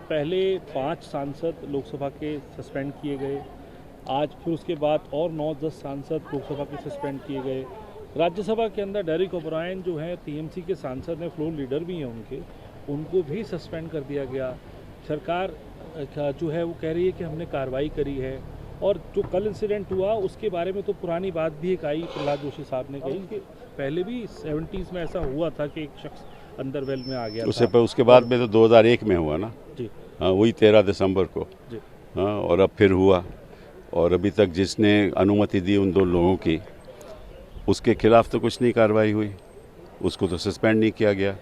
पहले 5 सांसद लोकसभा के सस्पेंड किए गए, आज फिर उसके बाद और 9-10 सांसद लोकसभा के सस्पेंड किए गए। राज्यसभा के अंदर डेरिक ओब्रायन जो है टीएमसी के सांसद हैं, फ्लोर लीडर भी हैं उनको भी सस्पेंड कर दिया गया। सरकार जो है वो कह रही है कि हमने कार्रवाई करी है। और जो कल इंसिडेंट हुआ उसके बारे में तो पुरानी बात भी एक आई, प्रहलाद जोशी साहब ने कही कि पहले भी 70s में ऐसा हुआ था कि एक शख्स अंदर वेल में आ गया उसके बाद में तो 2001 में हुआ ना जी। हाँ, वही 13 दिसंबर को जी। हाँ, और अब फिर हुआ। और अभी तक जिसने अनुमति दी उन 2 लोगों की, उसके खिलाफ तो कुछ नहीं कार्रवाई हुई, उसको तो सस्पेंड नहीं किया गया।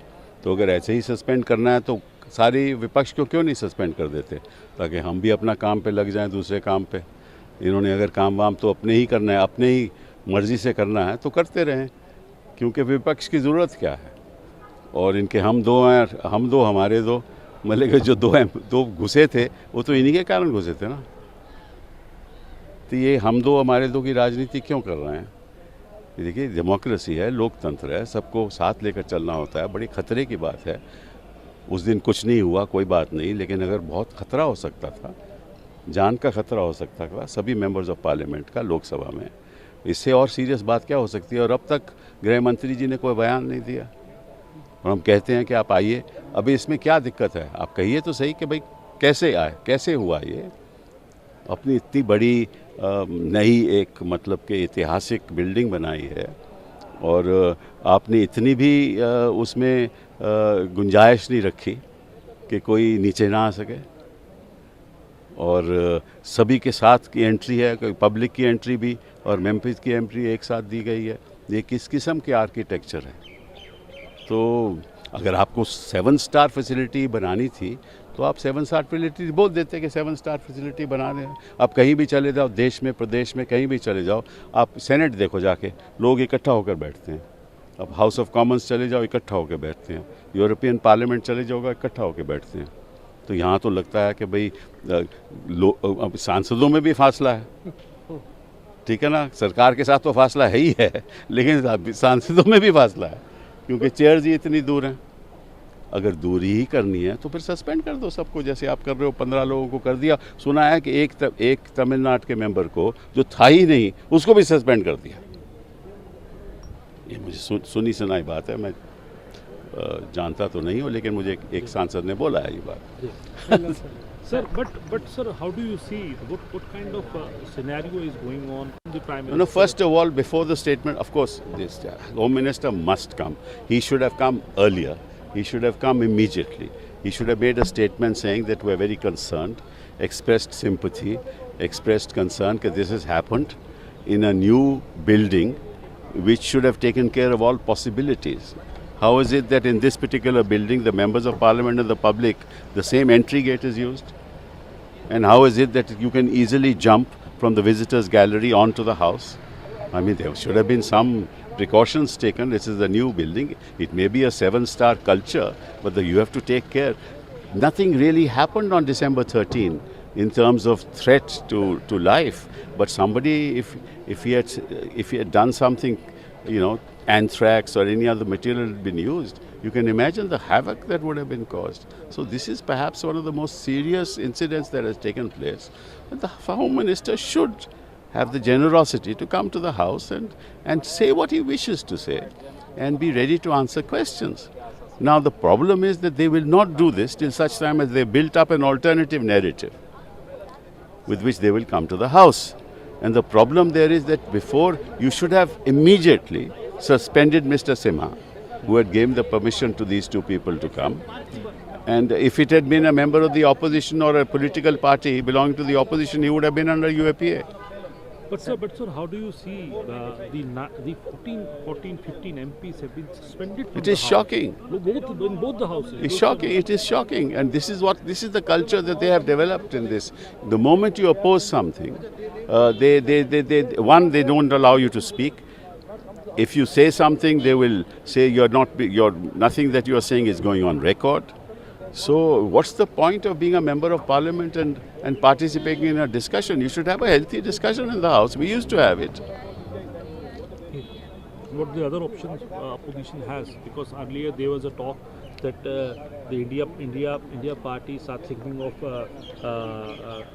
तो अगर ऐसे ही सस्पेंड करना है तो सारी विपक्ष को क्यों नहीं सस्पेंड कर देते, ताकि हम भी अपना काम पे लग जाएं, दूसरे काम पे। इन्होंने अगर काम वाम तो अपने ही करना है, अपने ही मर्जी से करना है तो करते रहें, क्योंकि विपक्ष की ज़रूरत क्या है। और इनके हम दो हमारे दो, मतलब कि जो 2 घुसे थे वो तो इन्हीं के कारण घुसे थे ना। तो ये हम 2 हमारे 2 की राजनीति क्यों कर रहे हैं? देखिए, डेमोक्रेसी है, लोकतंत्र है, सबको साथ लेकर चलना होता है। बड़ी खतरे की बात है। उस दिन कुछ नहीं हुआ, कोई बात नहीं, लेकिन अगर बहुत खतरा हो सकता था, जान का खतरा हो सकता था सभी मेंबर्स ऑफ पार्लियामेंट का लोकसभा में, इससे और सीरियस बात क्या हो सकती है? और अब तक गृह मंत्री जी ने कोई बयान नहीं दिया और हम कहते हैं कि आप आइए। अभी इसमें क्या दिक्कत है? आप कहिए तो सही कि भाई कैसे आए, कैसे हुआ ये? अपनी इतनी बड़ी नई एक मतलब कि ऐतिहासिक बिल्डिंग बनाई है और आपने इतनी भी उसमें गुंजाइश नहीं रखी कि कोई नीचे ना आ सके। और सभी के साथ की एंट्री है, कोई पब्लिक की एंट्री भी और मेंबर्स की एंट्री एक साथ दी गई है। ये किस किस्म की आर्किटेक्चर है? तो अगर आपको 7 स्टार फैसिलिटी बनानी थी तो आप 7 स्टार फैसिलिटी बोल देते कि 7 स्टार फैसिलिटी बना दें। आप कहीं भी चले जाओ, देश में प्रदेश में कहीं भी चले जाओ, आप सेनेट देखो जाके, लोग इकट्ठा होकर बैठते हैं। अब हाउस ऑफ कॉमन्स चले जाओ, इकट्ठा होकर बैठते हैं। यूरोपियन पार्लियामेंट चले जाओगे, इकट्ठा होकर बैठते हैं। तो यहाँ तो लगता है कि भाई सांसदों में भी फासला है, ठीक है ना? सरकार के साथ तो फासला है ही है, लेकिन सांसदों में भी फासला है, क्योंकि चेयर्स ही इतनी दूर हैं। अगर दूरी ही करनी है तो फिर सस्पेंड कर दो सबको, जैसे आप कर रहे हो। 15 लोगों को कर दिया। सुना है कि एक तमिलनाडु के मेंबर को, जो था ही नहीं, उसको भी सस्पेंड कर दिया। ये मुझे सुनी सुनाई बात है, मैं जानता तो नहीं हूँ, लेकिन मुझे एक सांसद ने बोला है ये बात। Sir, but sir, how do you see what kind of scenario is going on in the Prime Minister? No, first of all, before the statement, of course, this Home Minister must come. He should have come earlier. He should have come immediately. He should have made a statement saying that we're very concerned, expressed sympathy, expressed concern that this has happened in a new building, which should have taken care of all possibilities. How is it that in this particular building, the members of parliament and the public, the same entry gate is used? And how is it that you can easily jump from the visitors gallery onto the house? I mean, there should have been some precautions taken. This is a new building. It may be a 7-star culture, but you have to take care. Nothing really happened on December 13 in terms of threat to life. But somebody, if he had done something, you know, anthrax or any other material had been used, you can imagine the havoc that would have been caused. So this is perhaps one of the most serious incidents that has taken place. And the Home Minister should have the generosity to come to the House and say what he wishes to say and be ready to answer questions. Now the problem is that they will not do this till such time as they built up an alternative narrative with which they will come to the House. And the problem there is that before, you should have immediately suspended Mr. Simha, who had given the permission to these 2 people to come. And if it had been a member of the opposition or a political party belonging to the opposition, he would have been under UAPA. But sir, how do you see the 14, 15 MPs have been suspended from It is shocking. In both the houses. It's shocking. It is shocking. And this is the culture that they have developed in this. The moment you oppose something, they don't allow you to speak. If you say something, they will say nothing that you are saying is going on record. So what's the point of being a member of parliament and participating in a discussion? You should have a healthy discussion in the House. We used to have it. What the other options opposition has, because earlier there was a talk that the India party starts thinking of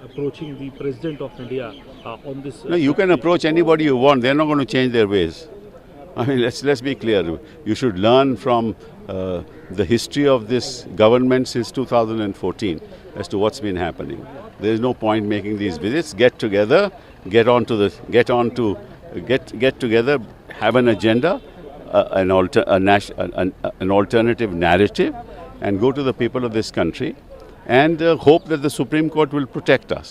approaching the President of India on this? No, you can approach anybody you want. They're not going to change their ways. I mean, let's be clear. You should learn from the history of this government since 2014 as to what's been happening. There is no point making these visits. Get together, get together, have an agenda, an alternative narrative, and go to the people of this country and hope that the Supreme Court will protect us.